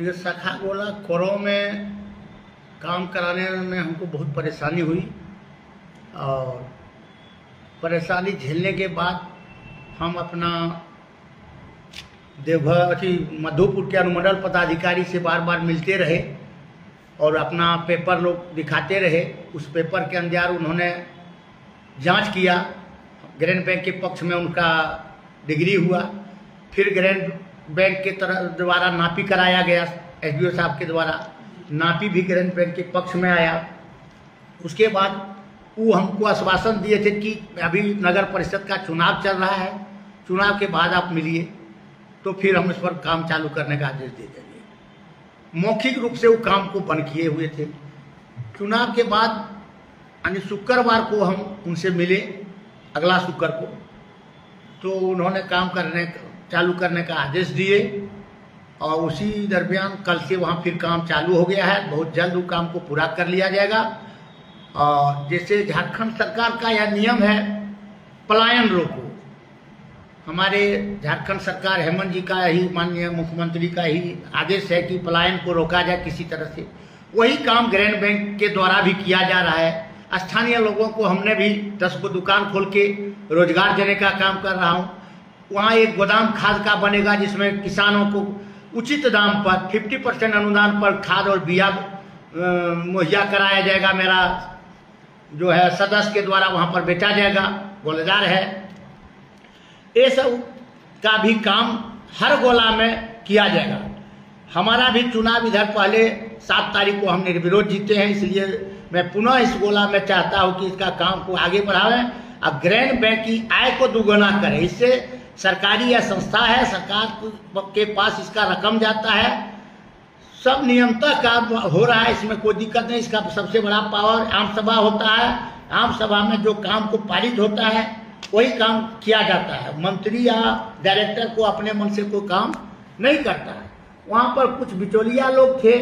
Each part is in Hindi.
ये सखा गोला कोरों में काम कराने में हमको बहुत परेशानी हुई और परेशानी झेलने के बाद हम अपना देवघर मधुपुर के अनुमंडल पदाधिकारी से बार बार मिलते रहे और अपना पेपर लोग दिखाते रहे। उस पेपर के अंदर उन्होंने जांच किया, ग्रैंड बैंक के पक्ष में उनका डिग्री हुआ। फिर ग्रैंड बैंक के द्वारा नापी कराया गया, एसडीओ साहब के द्वारा नापी भी ग्रैंड बैंक के पक्ष में आया। उसके बाद वो हमको आश्वासन दिए थे कि अभी नगर परिषद का चुनाव चल रहा है, चुनाव के बाद आप मिलिए तो फिर हम इस पर काम चालू करने का आदेश दे देंगे। मौखिक रूप से वो काम को बंद किए हुए थे। चुनाव के बाद यानी शुक्रवार को हम उनसे मिले, अगला शुक्र को, तो उन्होंने काम चालू करने का आदेश दिए और उसी दरमियान कल से वहाँ फिर काम चालू हो गया है। बहुत जल्द वो काम को पूरा कर लिया जाएगा। और जैसे झारखंड सरकार का यह नियम है पलायन रोको, हमारे झारखंड सरकार हेमंत जी का ही, माननीय मुख्यमंत्री का ही आदेश है कि पलायन को रोका जाए किसी तरह से। वही काम ग्रैंड बैंक के द्वारा भी किया जा रहा है। स्थानीय लोगों को हमने भी 10 को दुकान खोल के रोजगार देने का काम कर रहा हूँ। वहाँ एक गोदाम खाद का बनेगा जिसमें किसानों को उचित दाम पर 50% अनुदान पर खाद और बिया मुहैया कराया जाएगा। मेरा जो है सदस्य के द्वारा वहाँ पर बेचा जाएगा, गोलेदार है। ये सब का भी काम हर गोला में किया जाएगा। हमारा भी चुनाव इधर पहले 7 तारीख को हम निर्विरोध जीते हैं, इसलिए मैं पुनः इस गोला में चाहता हूँ कि इसका काम को आगे बढ़ावें। अब ग्रैंड बैंक की आय को दुगुना करें। इससे सरकारी या संस्था है, सरकार के पास इसका रकम जाता है, सब नियमतः काम हो रहा है, इसमें कोई दिक्कत नहीं। इसका सबसे बड़ा पावर आम सभा होता है। आम सभा में जो काम को पारित होता है वही काम किया जाता है। मंत्री या डायरेक्टर को अपने मन से कोई काम नहीं करता है। वहाँ पर कुछ बिचौलिया लोग थे,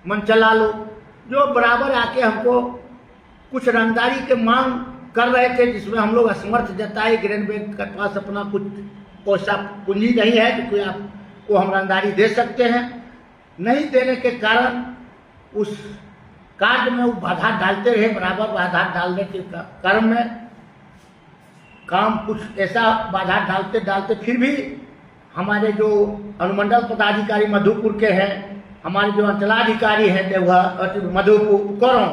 मनचला लोग, जो बराबर आके हमको कुछ रंगदारी के मांग कर रहे थे, जिसमें हम लोग असमर्थ जताए। ग्रैंड बैंक के पास अपना कुछ पैसा पूंजी नहीं है तो कोई आपको हम रंगदारी दे सकते हैं। नहीं देने के कारण उस कार्य में वो बाधा डालते रहे, बराबर बाधा डालने के कारण में काम कुछ ऐसा बाधा डालते डालते फिर भी हमारे जो अनुमंडल पदाधिकारी मधुपुर के हैं, हमारे जो अंचलाधिकारी हैं देवघर मधुपुर कोरों,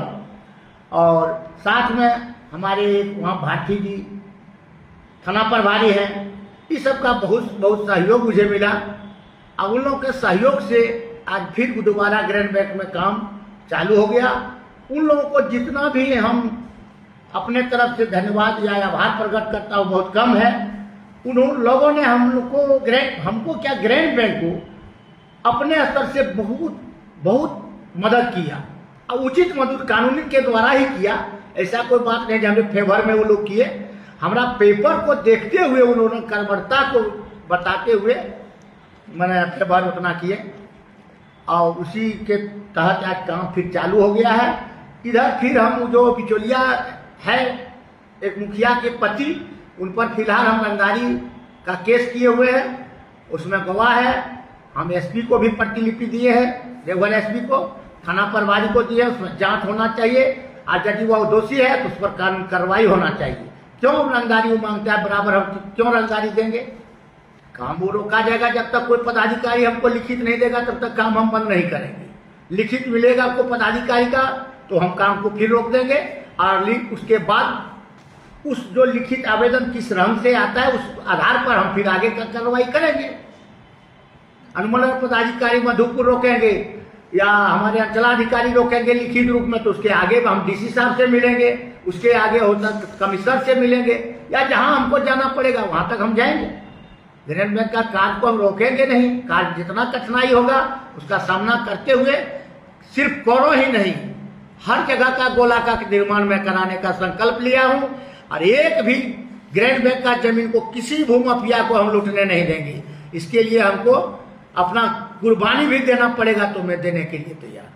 और साथ में हमारे वहाँ भाटी जी थाना प्रभारी हैं, इस सब का बहुत सहयोग मुझे मिला। और उन लोगों के सहयोग से आज फिर दोबारा ग्रैंड बैंक में काम चालू हो गया। उन लोगों को जितना भी हम अपने तरफ से धन्यवाद या आभार प्रकट करता हूँ बहुत कम है। उन लोगों ने हमको ग्रैंड बैंक को अपने स्तर से बहुत मदद किया और उचित मदद कानूनी के द्वारा ही किया। ऐसा कोई बात नहीं जब फेवर में वो लोग किए। हमारा पेपर को देखते हुए उन्होंने कर्मठता को बताते हुए मैंने फेवर उतना किए और उसी के तहत आज काम फिर चालू हो गया है। इधर फिर हम जो बिचौलिया है, एक मुखिया के पति, उन पर फिलहाल हम रंगदारी का केस किए हुए हैं, उसमें गवाह है। हम एसपी को भी प्रतिलिपि दिए हैं, देवघर एसपी को, थाना प्रभारी को दिए, उसमें जांच होना चाहिए। आज यदि वह दोषी है तो उस पर कानून कार्रवाई होना चाहिए। क्यों रंगदारी वो मांगता है, बराबर हम क्यों रंगदारी देंगे? काम वो रोका जाएगा जब तक कोई पदाधिकारी हमको लिखित नहीं देगा, तब तक काम हम बंद नहीं करेंगे। लिखित मिलेगा आपको पदाधिकारी का तो हम काम को फिर रोक देंगे और उसके बाद उस जो लिखित आवेदन किस रंग से आता है उस आधार पर हम फिर आगे का कार्रवाई करेंगे। अनुमंडल पदाधिकारी मधुपुर रोकेंगे या हमारे अंचलाधिकारी रोकेंगे लिखित रूप में, तो उसके आगे हम डीसी साहब से मिलेंगे, उसके आगे होता कमिश्नर से मिलेंगे, या जहां हमको जाना पड़ेगा वहां तक हम जाएंगे। ग्रैंड बैंक का कार्य को हम रोकेंगे नहीं। कार्य जितना कठिनाई होगा उसका सामना करते हुए सिर्फ कोरो ही नहीं, हर जगह का गोला का निर्माण में कराने का संकल्प लिया हूं। और एक भी ग्रैंड बैंक का जमीन को किसी भूमाफिया को हम लूटने नहीं देंगे। इसके लिए हमको अपना कुर्बानी भी देना पड़ेगा, तो मैं देने के लिए तैयार।